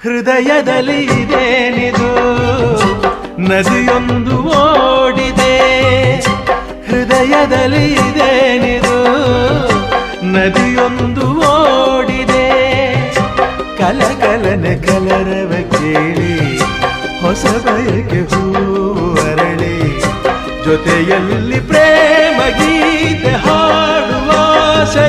ಹೃದಯದಲ್ಲಿ ಇದೇನಿದು ನದಿಯೊಂದು ಓಡಿದೆ, ಹೃದಯದಲ್ಲಿ ಇದೇನಿದು ನದಿಯೊಂದು ಓಡಿದೆ. ಕಲಕಲನೆ ಕಲರವ ಕೇಳಿ ಹೊಸ ಬಯಕೆ ಹೂವರಳಿ, ಜೊತೆಯಲ್ಲಿ ಪ್ರೇಮ ಗೀತೆ ಹಾಡುವ ಆಸೆ